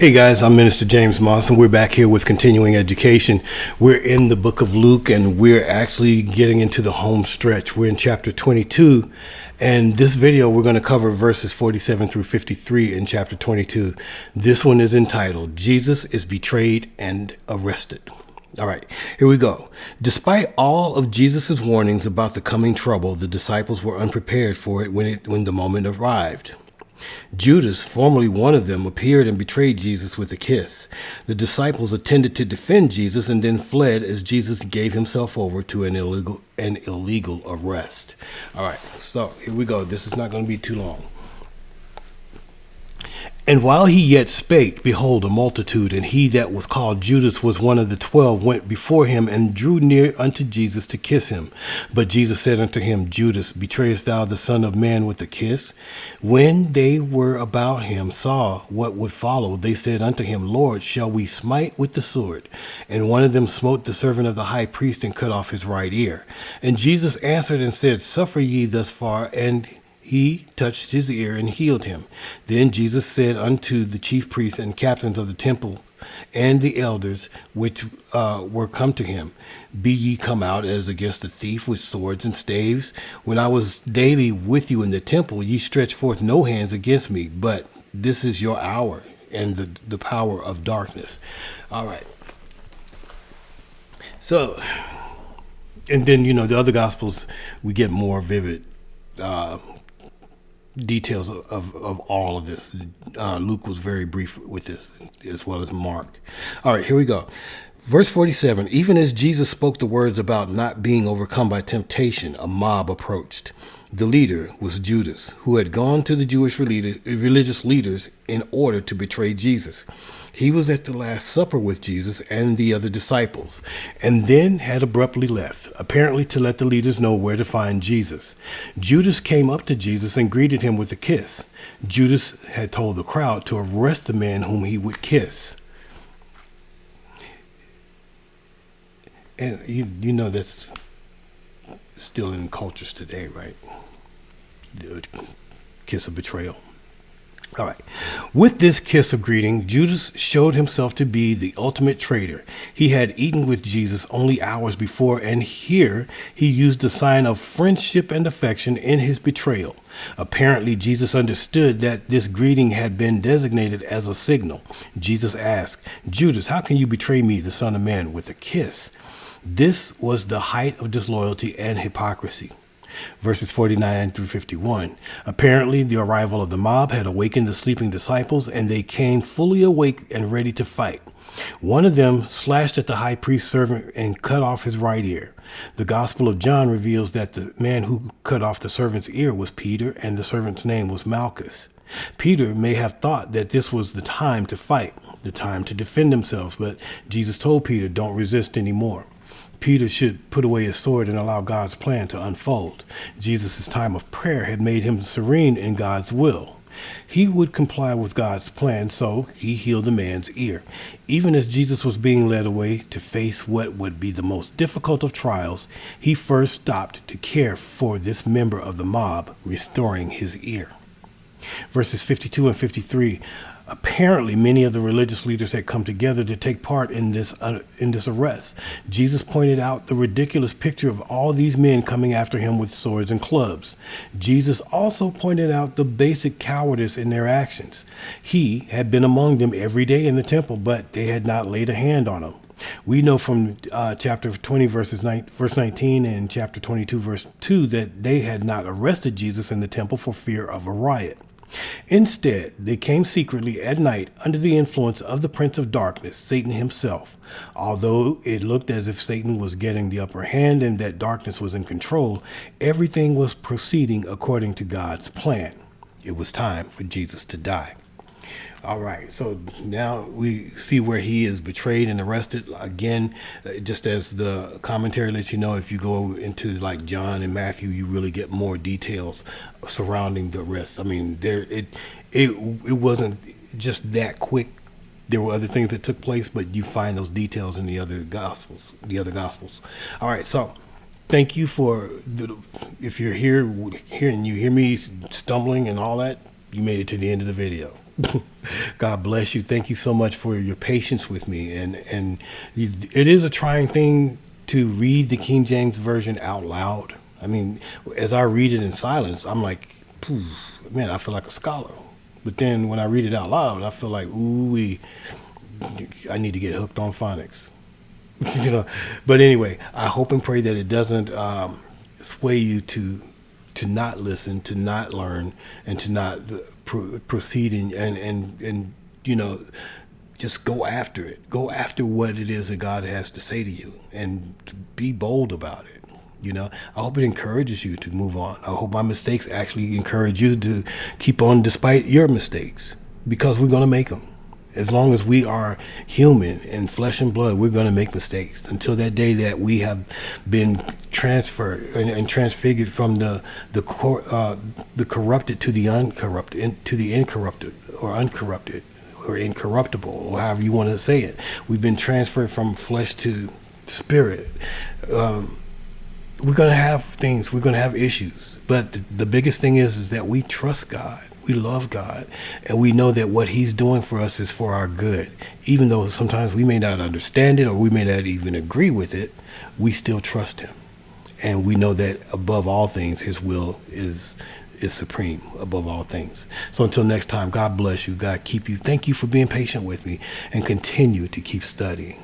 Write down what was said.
Hey guys, I'm Minister James Moss, and we're back here with continuing education. We're in the book of Luke, and we're actually getting into the home stretch. We're in chapter 22, and this video we're going to cover verses 47 through 53 in chapter 22. This one is entitled, Jesus is Betrayed and Arrested. All right, here we go. Despite all of Jesus' warnings about the coming trouble, the disciples were unprepared for it when the moment arrived. Judas, formerly one of them, appeared and betrayed Jesus with a kiss. The disciples attempted to defend Jesus and then fled as Jesus gave himself over to an illegal arrest. All right, so here we go. This is not going to be too long. And while he yet spake, behold, a multitude, and he that was called Judas was one of the 12, went before him and drew near unto Jesus to kiss him. But Jesus said unto him, Judas, betrayest thou the Son of Man with a kiss? When they were about him saw what would follow, they said unto him, Lord, shall we smite with the sword? And one of them smote the servant of the high priest and cut off his right ear. And Jesus answered and said, Suffer ye thus far, and he touched his ear and healed him. Then Jesus said unto the chief priests and captains of the temple and the elders which were come to him, Be ye come out as against a thief with swords and staves? When I was daily with you in the temple, ye stretched forth no hands against me, but this is your hour and the power of darkness. All right. So, and then, the other gospels, we get more vivid details of all of this. Luke was very brief with this, as well as Mark. All right, here we go. Verse 47, even as Jesus spoke the words about not being overcome by temptation, a mob approached. The leader was Judas, who had gone to the Jewish religious leaders in order to betray Jesus. He was at the Last Supper with Jesus and the other disciples, and then had abruptly left, apparently to let the leaders know where to find Jesus. Judas came up to Jesus and greeted him with a kiss. Judas had told the crowd to arrest the man whom he would kiss. And you know that's still in cultures today, right? The kiss of betrayal. All right. With this kiss of greeting, Judas showed himself to be the ultimate traitor. He had eaten with Jesus only hours before, and here he used the sign of friendship and affection in his betrayal. Apparently, Jesus understood that this greeting had been designated as a signal. Jesus asked, Judas, how can you betray me, the Son of Man, with a kiss? This was the height of disloyalty and hypocrisy. Verses 49 through 51. Apparently, the arrival of the mob had awakened the sleeping disciples, and they came fully awake and ready to fight. One of them slashed at the high priest's servant and cut off his right ear. The Gospel of John reveals that the man who cut off the servant's ear was Peter, and the servant's name was Malchus. Peter may have thought that this was the time to fight, the time to defend themselves, but Jesus told Peter, don't resist anymore. Peter should put away his sword and allow God's plan to unfold. Jesus' time of prayer had made him serene in God's will. He would comply with God's plan, so he healed the man's ear. Even as Jesus was being led away to face what would be the most difficult of trials, he first stopped to care for this member of the mob, restoring his ear. Verses 52 and 53. Apparently, many of the religious leaders had come together to take part in this arrest. Jesus pointed out the ridiculous picture of all these men coming after him with swords and clubs. Jesus also pointed out the basic cowardice in their actions. He had been among them every day in the temple, but they had not laid a hand on him. We know from chapter 20, verse 19, and chapter 22, verse 2, that they had not arrested Jesus in the temple for fear of a riot. Instead, they came secretly at night under the influence of the prince of darkness, Satan himself. Although it looked as if Satan was getting the upper hand and that darkness was in control, everything was proceeding according to God's plan. It was time for Jesus to die. All right, so now we see where he is betrayed and arrested. Again, just as the commentary lets you know, if you go into like John and Matthew, you really get more details surrounding the arrest. I mean, it wasn't just that quick. There were other things that took place, but you find those details in the other gospels. All right, so thank you if you're here and you hear me stumbling and all that, you made it to the end of the video. God bless you. Thank you so much for your patience with me. And it is a trying thing to read the King James Version out loud. I mean, as I read it in silence, I'm like, "Phew, man, I feel like a scholar. But then when I read it out loud, I feel like, ooh, I need to get hooked on phonics. But anyway, I hope and pray that it doesn't sway you to not listen, to not learn, and to not proceed and just go after it. Go after what it is that God has to say to you, and be bold about it. I hope it encourages you to move on. I hope my mistakes actually encourage you to keep on despite your mistakes, because we're going to make them. As long as we are human and flesh and blood, we're going to make mistakes until that day that we have been transferred and transfigured from the corrupted to the uncorrupted, to the incorrupted or uncorrupted or incorruptible, or however you want to say it. We've been transferred from flesh to spirit. We're going to have things, we're going to have issues. But the biggest thing is that we trust God. We love God, and we know that what he's doing for us is for our good. Even though sometimes we may not understand it or we may not even agree with it, we still trust him. And we know that above all things, his will is supreme above all things. So until next time, God bless you. God keep you. Thank you for being patient with me, and continue to keep studying.